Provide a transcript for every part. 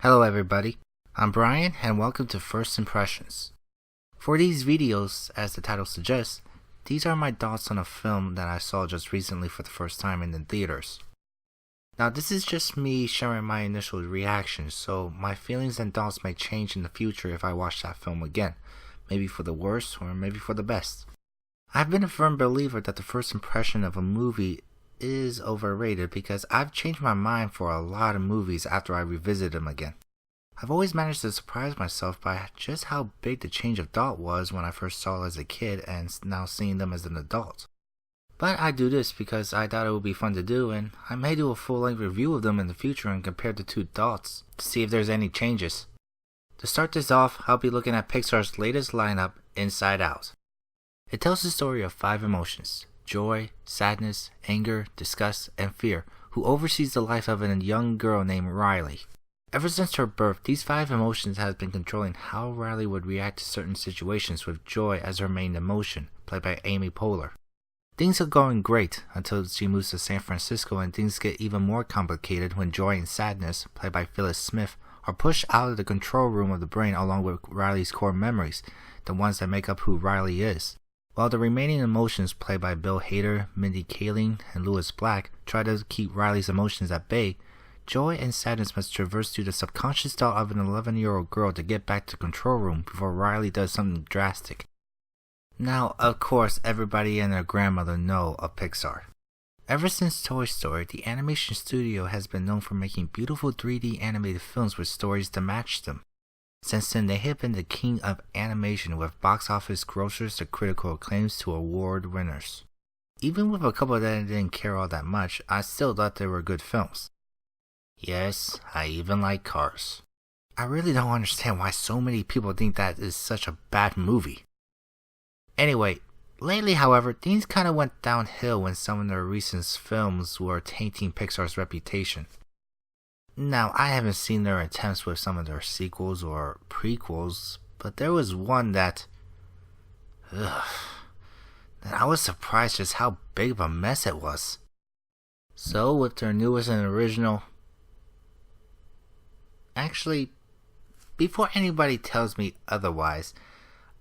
Hello everybody, I'm Brian and welcome to First Impressions. For these videos, as the title suggests, these are my thoughts on a film that I saw just recently for the first time in the theaters. Now this is just me sharing my initial reactions, so my feelings and thoughts may change in the future if I watch that film again, maybe for the worst or maybe for the best. I've been a firm believer that the first impression of a movie is overrated because I've changed my mind for a lot of movies after I revisit them again. I've always managed to surprise myself by just how big the change of thought was when I first saw it as a kid and now seeing them as an adult. But I do this because I thought it would be fun to do, and I may do a full-length review of them in the future and compare the two thoughts to see if there's any changes. To start this off, I'll be looking at Pixar's latest lineup, Inside Out. It tells the story of 5 emotions: joy, sadness, anger, disgust, and fear, who oversees the life of a young girl named Riley. Ever since her birth, these 5 emotions have been controlling how Riley would react to certain situations, with joy as her main emotion, played by Amy Poehler. Things are going great until she moves to San Francisco, and things get even more complicated when joy and sadness, played by Phyllis Smith, are pushed out of the control room of the brain along with Riley's core memories, the ones that make up who Riley is. While the remaining emotions, played by Bill Hader, Mindy Kaling, and Louis Black, try to keep Riley's emotions at bay, joy and sadness must traverse through the subconscious thought of an 11-year-old girl to get back to the control room before Riley does something drastic. Now, of course, everybody and their grandmother know of Pixar. Ever since Toy Story, the animation studio has been known for making beautiful 3D animated films with stories to match them. Since then, they have been the king of animation, with box office grossers to critical acclaims to award winners. Even with a couple that I didn't care all that much, I still thought they were good films. Yes, I even like Cars. I really don't understand why so many people think that is such a bad movie. Anyway, lately however, things kinda went downhill when some of their recent films were tainting Pixar's reputation. Now, I haven't seen their attempts with some of their sequels or prequels, but there was one that I was surprised just how big of a mess it was. So, with their newest and original... Actually, before anybody tells me otherwise,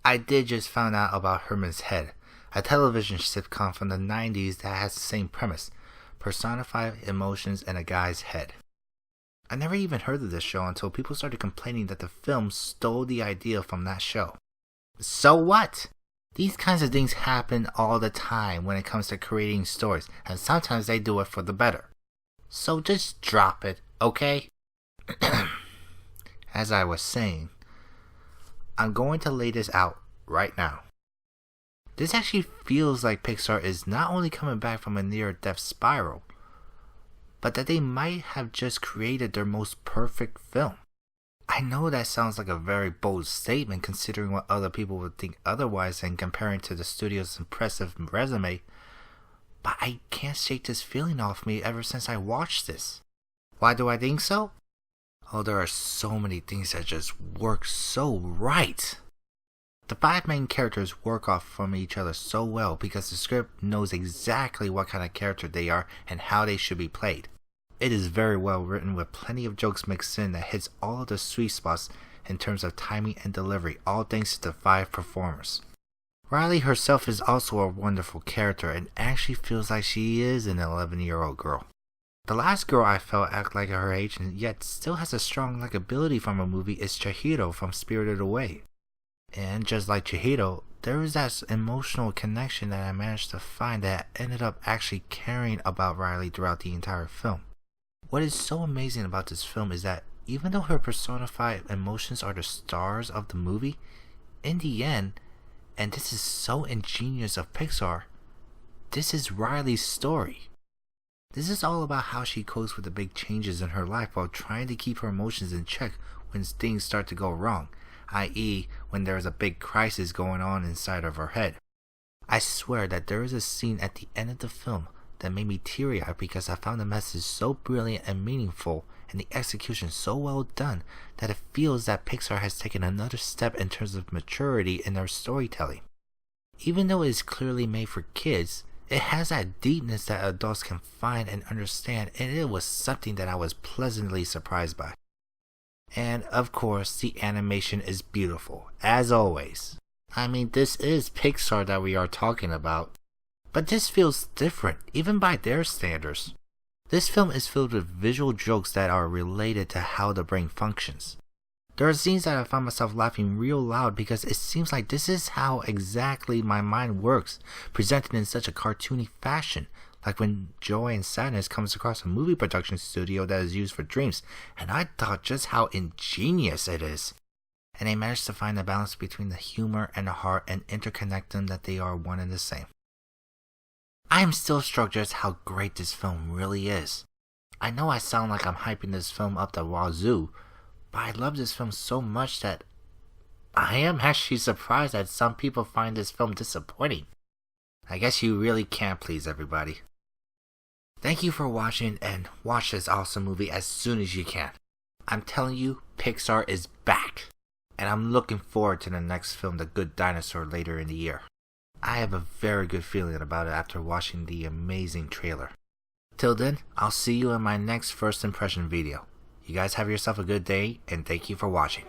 I did just find out about Herman's Head, a television sitcom from the 90s that has the same premise: personified emotions in a guy's head. I never even heard of this show until people started complaining that the film stole the idea from that show. So what? These kinds of things happen all the time when it comes to creating stories, and sometimes they do it for the better. So just drop it, okay? As I was saying, I'm going to lay this out right now. This actually feels like Pixar is not only coming back from a near-death spiral, but that they might have just created their most perfect film. I know that sounds like a very bold statement considering what other people would think otherwise and comparing to the studio's impressive resume, but I can't shake this feeling off me ever since I watched this. Why do I think so? Oh, there are so many things that just work so right. The 5 main characters work off from each other so well because the script knows exactly what kind of character they are and how they should be played. It is very well written with plenty of jokes mixed in that hits all of the sweet spots in terms of timing and delivery, all thanks to the 5 performers. Riley herself is also a wonderful character and actually feels like she is an 11-year-old girl. The last girl I felt act like her age and yet still has a strong likability from a movie is Chihiro from Spirited Away. And just like Chihiro, there is that emotional connection that I managed to find that ended up actually caring about Riley throughout the entire film. What is so amazing about this film is that even though her personified emotions are the stars of the movie, in the end, and this is so ingenious of Pixar, this is Riley's story. This is all about how she copes with the big changes in her life while trying to keep her emotions in check when things start to go wrong, i.e. when there is a big crisis going on inside of her head. I swear that there is a scene at the end of the film that made me teary-eyed because I found the message so brilliant and meaningful and the execution so well done that it feels that Pixar has taken another step in terms of maturity in their storytelling. Even though it is clearly made for kids, it has that deepness that adults can find and understand, and it was something that I was pleasantly surprised by. And of course, the animation is beautiful, as always. I mean, this is Pixar that we are talking about. But this feels different, even by their standards. This film is filled with visual jokes that are related to how the brain functions. There are scenes that I found myself laughing real loud because it seems like this is how exactly my mind works, presented in such a cartoony fashion, like when joy and sadness comes across a movie production studio that is used for dreams, and I thought just how ingenious it is. And they managed to find a balance between the humor and the heart and interconnect them that they are one and the same. I am still struck just how great this film really is. I know I sound like I'm hyping this film up the wazoo, but I love this film so much that I am actually surprised that some people find this film disappointing. I guess you really can't please everybody. Thank you for watching, and watch this awesome movie as soon as you can. I'm telling you, Pixar is back, and I'm looking forward to the next film, The Good Dinosaur, later in the year. I have a very good feeling about it after watching the amazing trailer. Till then, I'll see you in my next first impression video. You guys have yourself a good day, and thank you for watching.